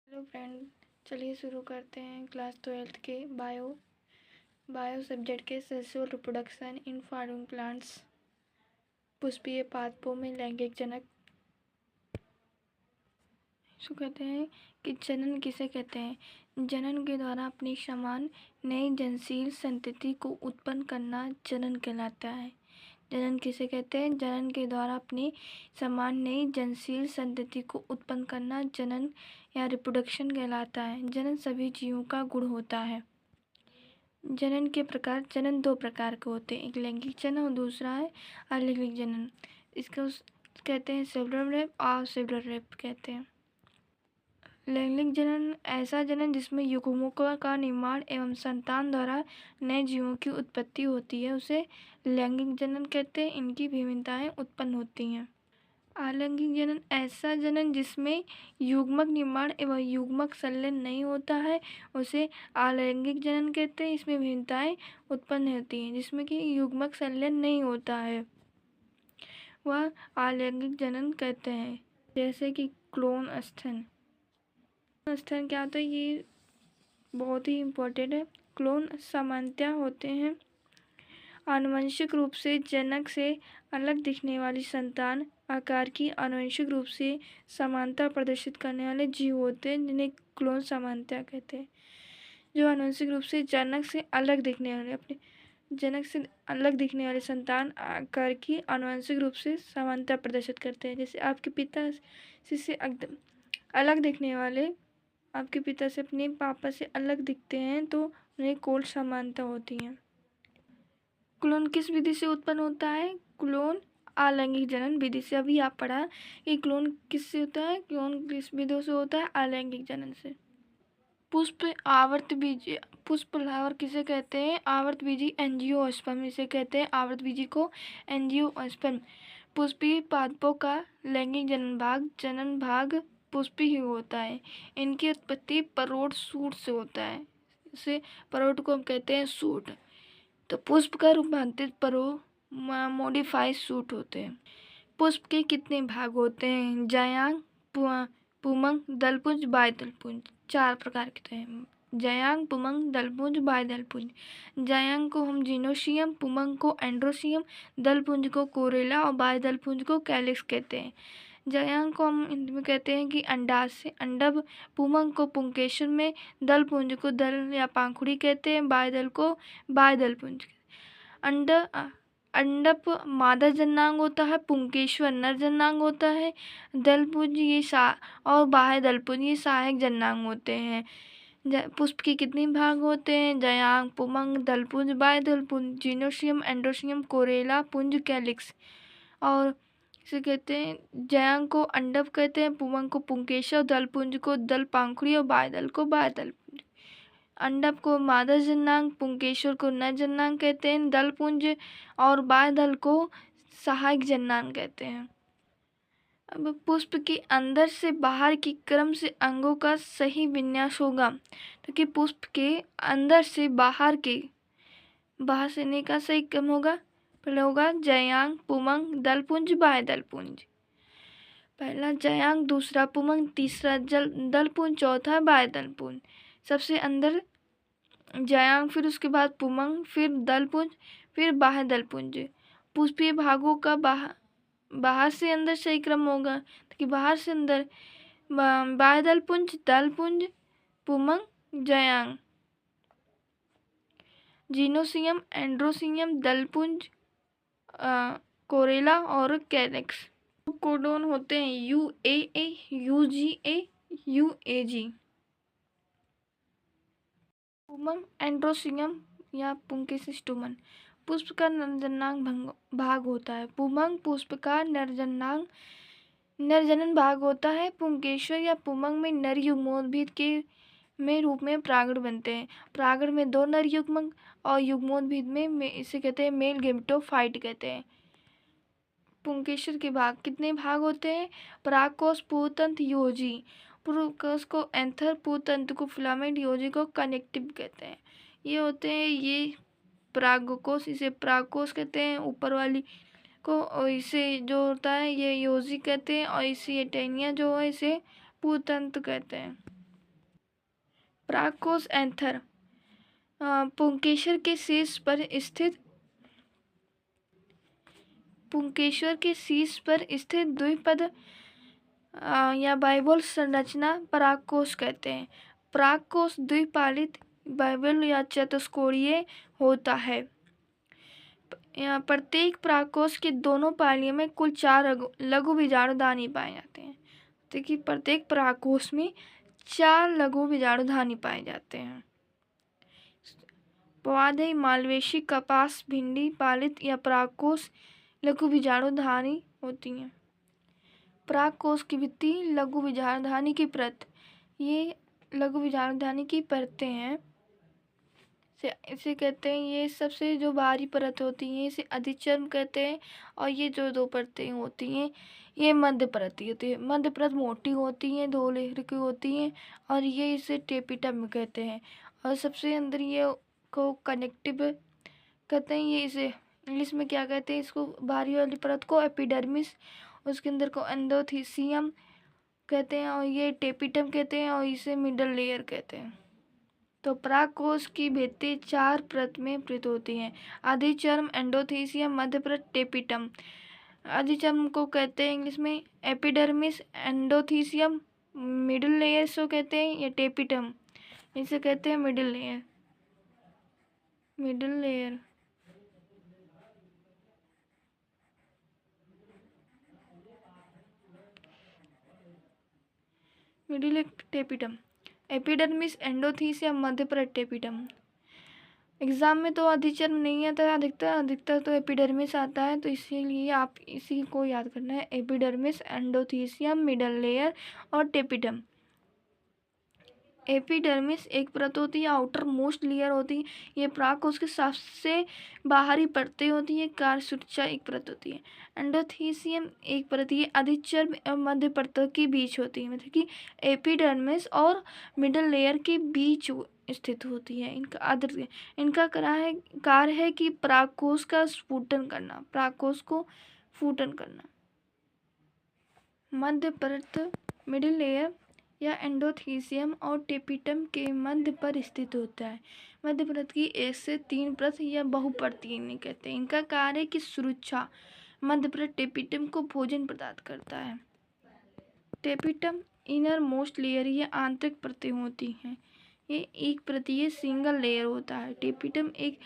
Hello friend, चलिए शुरू करते हैं क्लास 12th के बायो सब्जेक्ट के sexual reproduction in farming plants. पुष्पीय पादपों में लैंगिक जनक। इसको कहते हैं कि जनन किसे कहते हैं। जनन के द्वारा अपनी समान नई जननशील संतति को उत्पन्न करना जनन कहलाता है। जनन किसे कहते हैं। जनन के द्वारा अपनी समान नई जननशील संतति को उत्पन्न करना जनन या रिप्रोडक्शन कहलाता है। जनन सभी जीवों का गुण होता है। जनन के प्रकार। जनन दो प्रकार के होते हैं, एक लैंगिक जनन और दूसरा है अलैंगिक जनन। इसको कहते हैं सेलुलर रेप और सेलुलर रेप कहते हैं। लैंगिक जनन ऐसा जनन जिसमें युग्मकों का निर्माण एवं संतान द्वारा नए जीवों की उत्पत्ति होती है, उसे लैंगिक जनन कहते हैं। इनकी विभिन्नताएं उत्पन्न होती हैं। अलैंगिक जनन ऐसा जनन जिसमें युग्मक निर्माण एवं युग्मक संलयन नहीं होता है, उसे अलैंगिक जनन कहते हैं। इसमें भिन्नताएं उत्पन्न होती हैं, जिसमें कि युग्मक संलयन नहीं होता है, वह अलैंगिक जनन कहते हैं। जैसे कि क्लोन स्तन क्या होता है, ये बहुत ही इम्पोर्टेंट है। क्लोन सामान्यतः होते हैं आनुवंशिक रूप से जनक से अलग दिखने वाली संतान आकार की आनुवंशिक रूप से समानता प्रदर्शित करने वाले जीव होते हैं, जिन्हें क्लोन समानता कहते हैं। जो आनुवंशिक रूप से जनक से अलग दिखने वाले अपने जनक से अलग दिखने वाले संतान आकार की आनुवंशिक रूप से समानता प्रदर्शित करते हैं। जैसे आपके पिता से एकदम अलग दिखने वाले आपके पिता से अपने पापा से अलग दिखते हैं, तो उन्हें क्लोन समानता होती है। क्लोन किस विधि से उत्पन्न होता है। क्लोन अलैंगिक जनन विधि से। अभी आप पढ़ा कि क्लोन किससे होता है। क्लोन किस विधि से होता है, अलैंगिक जनन से। पुष्प आवर्त बीजी। पुष्प लावर किसे कहते हैं, आवर्त बीजी एंजियोस्पर्म इसे कहते हैं। आवर्त बीजी को एंजियोस्पर्म। पुष्पीय पादपों का लैंगिक जनन भाग पुष्पीय ही होता है। इनकी उत्पत्ति परोढ़ सूट से होता है। इसे परोढ़ को हम कहते हैं सूट। तो पुष्प का रूपांतरित परोढ़ मॉडिफाइड सूट होते हैं। पुष्प के कितने भाग होते हैं। जयांग, पुमंग, दलपुंज, बाह्यदलपुंज। 4 प्रकार के हैं। जयांग, पुमंग, दलपुंज, बाह्यदलपुंज। जयांग को हम जीनोसियम, पुमंग को एंड्रोसियम, दलपुंज को कोरेला और बाह्यदलपुंज को कैलिक्स कहते हैं। जयांग को हम हिंदी में कहते हैं कि अंडाशय, अंडभ। पुमंग को पुंकेसर में, दलपुंज को दल या पाखुड़ी कहते हैं, बाह्यदल को बाह्यदलपुंज। अंडप मादा जननांग होता है, पुंकेश्वर नर जननांग होता है, दलपुंज और बाह्य दलपुंज ये सहायक जननांग होते हैं। पुष्प के कितने भाग होते हैं। जयांग, पुमंग, दलपुंज, बाह्य दलपुंज, जीनोसियम, एंड्रोसियम, कोरेला, पुंज, कैलिक्स। और इसे कहते हैं जयांग को अंडप कहते हैं, पुमंग को पुंकेसर, दलपुंज को दल पाखुड़ी और बाह्यदल को बाह्यदलपुंज। अंडप को मादा जननांग, पुंकेसर को नर जननांग कहते हैं, दलपुंज और बाह्यदल को सहायक जननांग कहते हैं। अब पुष्प के अंदर से बाहर की क्रम से अंगों का सही विन्यास होगा, तो कि पुष्प के अंदर से बाहर से का सही क्रम होगा। पहले होगा जयांग, पुमंग, दलपुंज, बाह्यदलपुंज। पहला जयांग, दूसरा पुमंग, तीसरा दलपुंज, चौथा बाह्यदलपुंज। सबसे अंदर जयांग, फिर उसके बाद पुमंग, फिर दलपुंज, फिर बाह्यदलपुंज। पुष्पीय भागों का बाहर से अंदर सही क्रम होगा, कि बाहर से अंदर बाह्यदलपुंज, दलपुंज, पुमंग, जयांग, जीनोसियम, एंड्रोसियम, दलपुंज, कोरेला और कैलिक्स। कोडोन होते हैं UAA, UGA, UAG। पुमंग एंड्रोसियम या पुंकेसिस्टोमन पुष्प का नरजननांग भाग होता है। पुमंग पुष्प का नरजनन भाग होता है। पुंकेसर या पुमंग में नर युग्मोद्भिद के में रूप में परागण बनते हैं। परागण में 2 नर युग्मक और युग्मोद्भिद में इसे कहते हैं मेल गेमेटोफाइट कहते हैं। पुंकेसर के भाग कितने भाग होते हैं। परागकोश, पूतंत्र, योजी। पुरुकोश को एंथर, पूतंत्र को फिलामेंट, योजी को कनेक्टिव कहते हैं। ये होते हैं ये परागकोश, इसे परागकोश कहते हैं ऊपर वाली को, और इसे जो होता है ये योजी कहते हैं, और इसे टहनियाँ जो है इसे पूतंत्र कहते हैं। परागकोश एंथर पुंकेसर के शीर्ष पर स्थित द्विपद या बाइबल संरचना परागकोश कहते हैं। परागकोश द्विपालित बाइबल या चतुष्कोणीय होता है। प्रत्येक परागकोश के दोनों पालियों में कुल 4 लघु बीजाणुधानी पाए जाते हैं। देखिए, प्रत्येक परागकोश में 4 लघु बीजाणुधानी पाए जाते हैं। पौधे मालवेशी कपास भिंडी पालित या परागकोश लघु बीजाणुधानी होती हैं। परागकोश की भित्ति लघु बीजाणुधानी की परत, ये लघु बीजाणुधानी की परतें हैं, इसे कहते हैं। ये सबसे जो बाहरी परत होती है इसे अधिचर्म कहते हैं। और ये जो 2 परतें होती हैं ये मध्य परत होती है। मध्य परत मोटी होती है, 2 लेयर की होती हैं और ये इसे टेपिटम कहते हैं। और सबसे अंदर ये को कनेक्टिव कहते हैं। ये इसे इंग्लिश में क्या कहते हैं, इसको बाहरी वाली परत को एपिडर्मिस, उसके अंदर को एंडोथीसियम कहते हैं और ये टेपिटम कहते हैं और इसे मिडल लेयर कहते हैं। तो परागकोश की भित्ति 4 परत में प्रयुक्त होती हैं: अधिचर्म, एंडोथीसियम, मध्य परत, टेपिटम। अधिचर्म को कहते हैं इंग्लिश में एपिडर्मिस, एंडोथीसियम मिडिल लेयर सो कहते हैं, या टेपिटम इसे कहते हैं middle layer. Middle layer middle tapetum, epidermis, endothecium, मध्य परत, टेपिटम। एग्जाम में तो अधिचर्म नहीं आता है, अधिकतर तो एपिडर्मिस आता है, तो इसीलिए आप इसी को याद करना है, एपिडर्मिस, एंडोथीसियम, मिडल लेयर और टेपिटम। एपिडर्मिस एक परत होती है, आउटर मोस्ट लेयर होती है, ये परागकोश की सबसे बाहरी परतें होती है। कार्यसूत्रा एक परत होती है। एंडोथीसियम एक परत, ये अधिचर्म और मध्य परतों के बीच होती है, मतलब कि एपिडर्मिस और मिडल लेयर के बीच स्थित होती है। इनका कार्य है कि परागकोश का स्फुटन करना, परागकोश को फूटन करना। मध्य परत मिडिल लेयर या एंडोथीसियम और टेपिटम के मध्य पर स्थित होता है। मध्य परत की 1 से 3 परत या बहुपरतीय इन्हें कहते हैं। इनका कार्य है कि सुरक्षा। मध्य परत टेपिटम को भोजन प्रदान करता है। टेपिटम इनर मोस्ट लेयर, ये आंतरिक परतें होती हैं। ये एक परतीय सिंगल लेयर होता है। टेपिटम एक